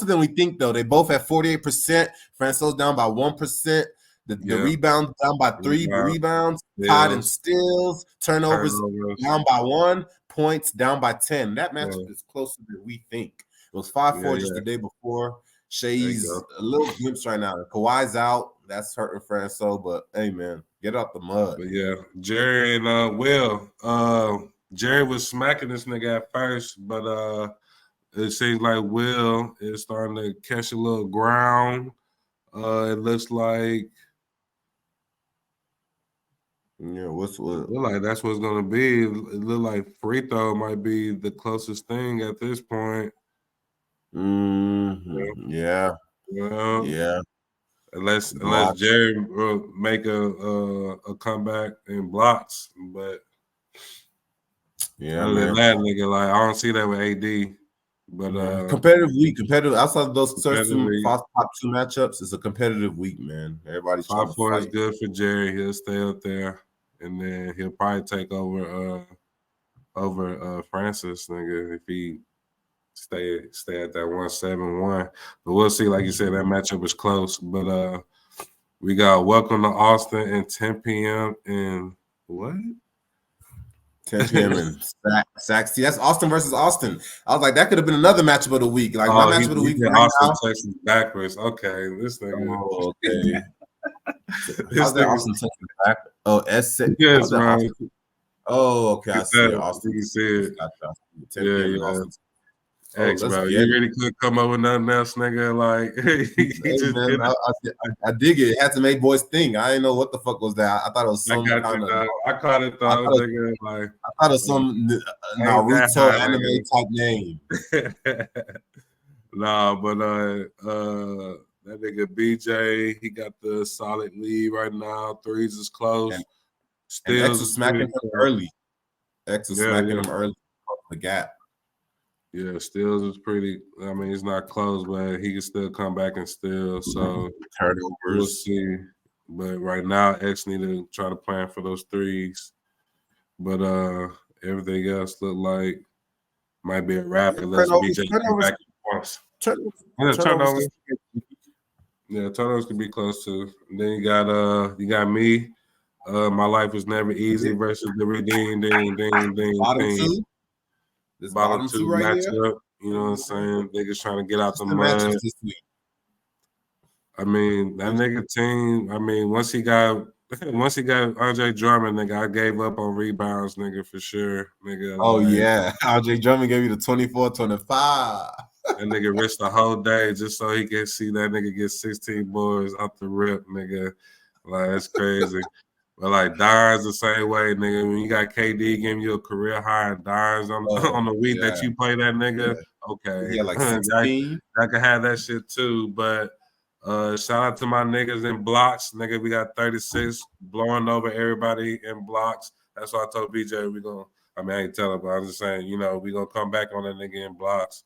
than we think, though. They both at 48%. Franco's down by 1%. The rebounds down by 3 rebounds. Tied in steals. Turnovers down by 1. Points down by 10. That matchup is closer than we think. It was 5-4 just the day before. Shay's a little glimpse right now. Kawhi's out. That's hurting Franco, but hey, man, get out the mud. But yeah, Jerry and Will. Jerry was smacking this nigga at first, but it seems like Will is starting to catch a little ground. It looks like what? Look like that's what's gonna be. It look like free throw might be the closest thing at this point. Mm-hmm. Yeah. Unless Jerry make a comeback in blocks, but other than that, nigga, like I don't see that with AD. But competitive week, outside of those first top 2 matchups, it's a competitive week, man. Everybody's 5-4 is good for Jerry. He'll stay up there, and then he'll probably take over Francis, nigga, if he stay at that 1-7-1. But we'll see. Like you said, that matchup is close. But we got Welcome to Austin and 10 p.m. and what? 10 p.m. and Sac. See, that's Austin versus Austin. I was like, that could have been another matchup of the week. Like my matchup of the week. Austin, Texas backwards. Okay, this nigga. Oh, okay. How's that Austin, Texas back? Oh, S6. Yes, man. Oh, okay. I see it. Austin. You see it. 10 p.m. in Austin. X, bro. You really couldn't come up with nothing else, nigga. Like he just man, I dig it. It had to make boys think. I didn't know what the fuck was that. I thought it was some kind of. I caught it though, nigga. Like I thought it was some Naruto anime type name. Nah, but that nigga BJ, he got the solid lead right now. Threes is close. And X was smacking him early. X was smacking him early. The gap. Yeah, Stills is pretty. I mean, it's not close, but he can still come back and steal. So turnovers. We'll see. But right now, X need to try to plan for those threes. But everything else look like might be a wrap unless BJ come back once. Turnovers. Yeah, turnovers can be close too. And then you got me. My life was never easy versus the redeem. Bottom two. This bottom two right matchup. You know what I'm saying? Niggas trying to get out the mud. I mean, that nigga team. I mean, once he got Andre Drummond, nigga, I gave up on rebounds, nigga, for sure, nigga. Oh yeah, Andre Drummond gave you the 24-25. That nigga risked the whole day just so he can see that nigga get 16 boards off the rip, nigga. Like that's crazy. But like Dimes the same way, nigga. When you got KD giving you a career high in Dimes on the week that you play that nigga, okay, yeah, like 16. I can have that shit too. But shout out to my niggas in blocks, nigga. We got 36 blowing over everybody in blocks. That's why I told BJ we gonna. I mean, I ain't telling, but I'm just saying, you know, we gonna come back on that nigga in blocks.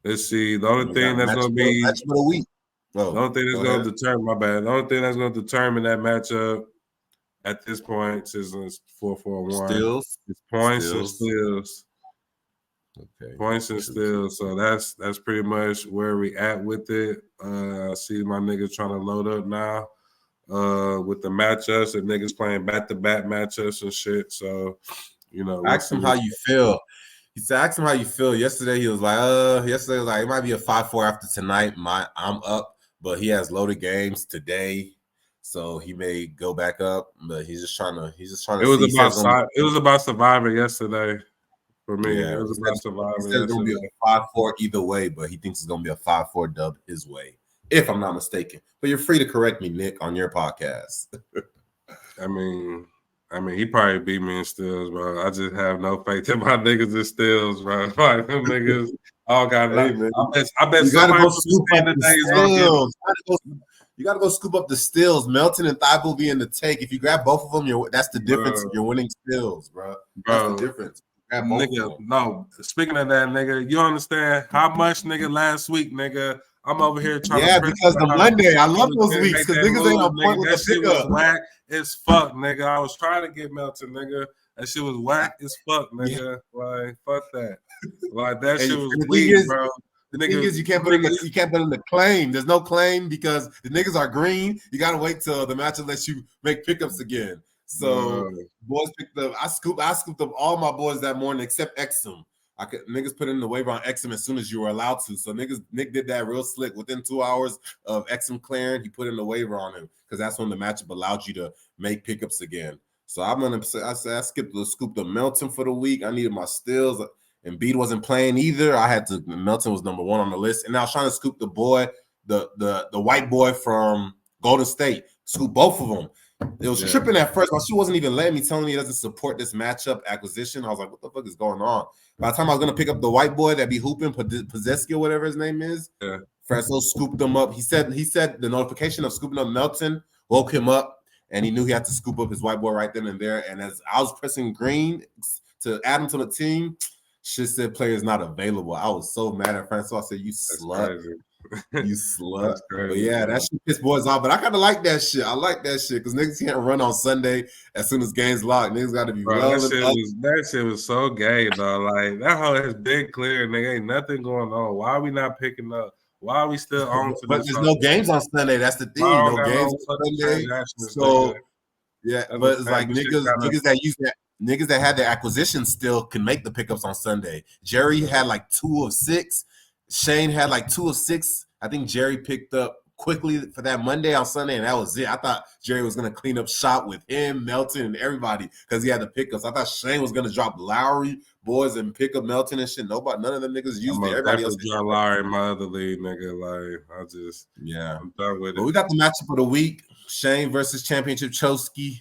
Let's see. The only thing that's gonna be match of the week. The only thing that's going to determine The only thing that's going to determine that matchup at this point is 4-4-1. Steals. It's points and steals. Okay. Points and steals. So that's pretty much where we at with it. I see my niggas trying to load up now with the matchups and niggas playing back-to-back matchups and shit. So, you know. Ask him how you feel. He said, ask him how you feel. Yesterday he was like, it might be a 5-4 after tonight. I'm up. But he has loaded games today, so he may go back up. But he's just trying to. It was about Survivor yesterday for me. Yeah, it was about Survivor. He said it's gonna be a 5-4 either way, but he thinks it's gonna be a 5-4 dub his way, if I'm not mistaken. But you're free to correct me, Nick, on your podcast. I mean, he probably beat me in steals, bro. I just have no faith in my niggas in steals, bro. Like them niggas all got it. I bet you gotta go scoop up the steals. You gotta go scoop up the steals. Melton and Thibault be in the take. If you grab both of them, that's the difference. Bro. You're winning steals, bro. That's the difference. Nigga, no. Speaking of that, nigga, you understand how much, nigga, last week, nigga, I'm over here trying to because the Monday, I love those weeks because niggas ain't on point with that the shit was whack as fuck, nigga. I was trying to get Melton, nigga. That shit was whack as fuck, nigga. Yeah. Like, fuck that. Like, that shit was weak, bro. The thing is, you can't put in the claim. There's no claim because the niggas are green. You gotta wait till the matchup lets you make pickups again. So boys picked up. I scooped up all my boys that morning except Exum. Niggas put in the waiver on Exum as soon as you were allowed to. So Nick did that real slick. Within 2 hours of Exum clearing, he put in the waiver on him because that's when the matchup allowed you to make pickups again. So I scooped the Melton for the week. I needed my steals. Embiid wasn't playing either. Melton was number one on the list. And I was trying to scoop the boy, the white boy from Golden State. Scoop both of them. It was tripping at first, but she wasn't even letting me, telling me he doesn't support this matchup acquisition. I was like, what the fuck is going on? By the time I was going to pick up the white boy that be hooping, Pozeski or whatever his name is, Franco scooped him up. He said the notification of scooping up Melton woke him up, and he knew he had to scoop up his white boy right then and there. And as I was pressing green to add him to the team, shit said player is not available. I was so mad at Francois. I said, you slut. You slut. But yeah, that shit pissed boys off. But I kind of like that shit. I like that shit because niggas can't run on Sunday as soon as games lock. Niggas got to be that shit was so gay, though. Like, that whole has been clear, nigga. Ain't nothing going on. Why are we not picking up? Why are we still on to But this? There's no games on Sunday. That's the thing. No games on Sunday. So, yeah, but it's like niggas that use that. Niggas that had the acquisition still can make the pickups on Sunday. Jerry had like 2 of 6. Shane had like 2 of 6. I think Jerry picked up quickly for that Monday on Sunday, and that was it. I thought Jerry was gonna clean up shop with him, Melton, and everybody because he had the pickups. I thought Shane was gonna drop Lowry boys and pick up Melton and shit. None of them niggas used it. Everybody else drop Lowry in my other league, nigga. Like I'm done with it. But we got the matchup of the week: Shane versus Championship Chosky.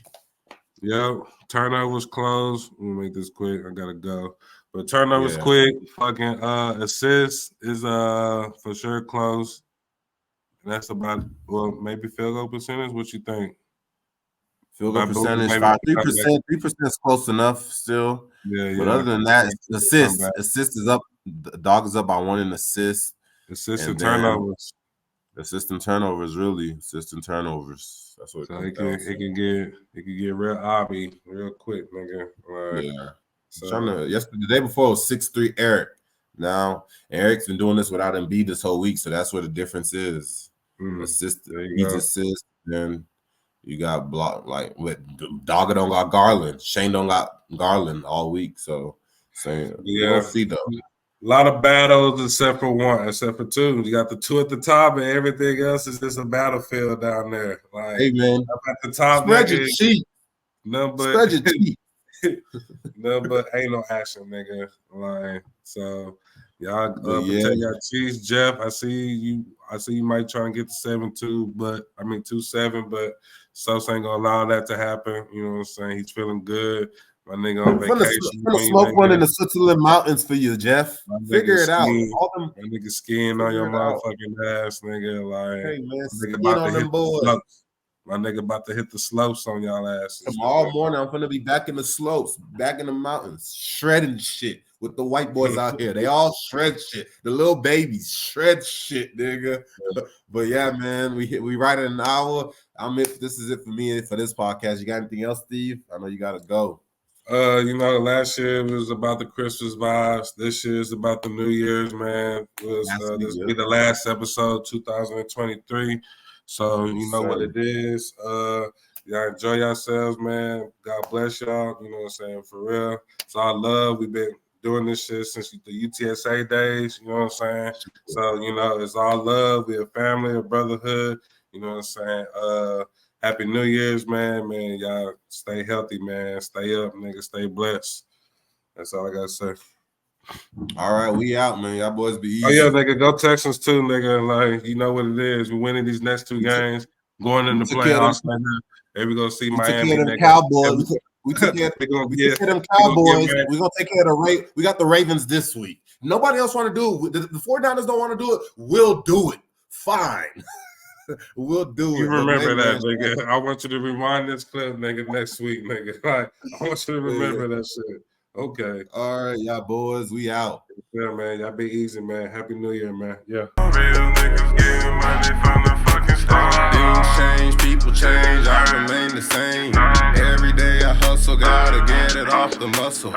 Yep, turnovers close. Let me make this quick. I gotta go. But turnovers quick. Fucking assists is for sure close. And that's about maybe field goal percentage. What you think? Field goal percentage 5%. 3% is close enough still. Yeah. But other than that, assist is up. The dog is up by 1 in assist. Assist and turnovers. Assist and turnovers, really. Assist and turnovers. That's what it can get real obby real quick, nigga. Like, So the day before it was 6-3 Eric. Now Eric's been doing this without Embiid this whole week, so that's where the difference is. Assist, needs assist, then you got block like with Dogger don't got Garland, Shane don't got Garland all week. So we'll see though. A lot of battles except for 2. You got the 2 at the top, and everything else is just a battlefield down there. Like, hey man, up at the top, spread your cheek. Spread your cheek. No, but ain't no action, nigga. Like, so y'all protect your cheese, Jeff. I see you might try and get to 7-2, but 2-7, but Sos ain't gonna allow that to happen. You know what I'm saying? He's feeling good. My nigga on vacation. I'm gonna smoke one in the Switzerland mountains for you, Jeff. Figure it out. My nigga skiing on your motherfucking ass, nigga. Like, hey man, skiing on them boys. My nigga about to hit the slopes on y'all asses. All morning, I'm gonna be back in the slopes, back in the mountains, shredding shit with the white boys out here. They all shred shit. The little babies shred shit, nigga. But yeah, man, we right at an hour. This is it for me and for this podcast. You got anything else, Steve? I know you gotta go. Last year was about the Christmas vibes. This year is about the New Year's, man. This will be the last episode, 2023. So you know what it is. Y'all enjoy yourselves, man. God bless y'all. You know what I'm saying? For real. It's all love. We've been doing this shit since the UTSA days. You know what I'm saying? So, it's all love. We're a family, a brotherhood. You know what I'm saying? Happy New Year's, man. Man, y'all stay healthy, man. Stay up, nigga. Stay blessed. That's all I got to say. All right, we out, man. Y'all boys be easy. Oh, yeah, nigga. Go Texans, too, nigga. Like, you know what it is. We're winning these next 2 games. Going in the playoffs. There we go see Miami. Took care of them Cowboys. We took care of them Cowboys. We're going to take care of the We got the Ravens this week. Nobody else want to do it. The 49ers don't want to do it. We'll do it. Fine. We'll do it. You remember that, nigga. I want you to rewind this clip, nigga, next week, nigga. Like, I want you to remember that shit. Okay. All right, y'all boys. We out. Yeah, man. Y'all be easy, man. Happy New Year, man. Yeah. Real niggas getting money from the fucking start. Things change, people change. I remain the same. Every day I hustle, gotta get it off the muscle.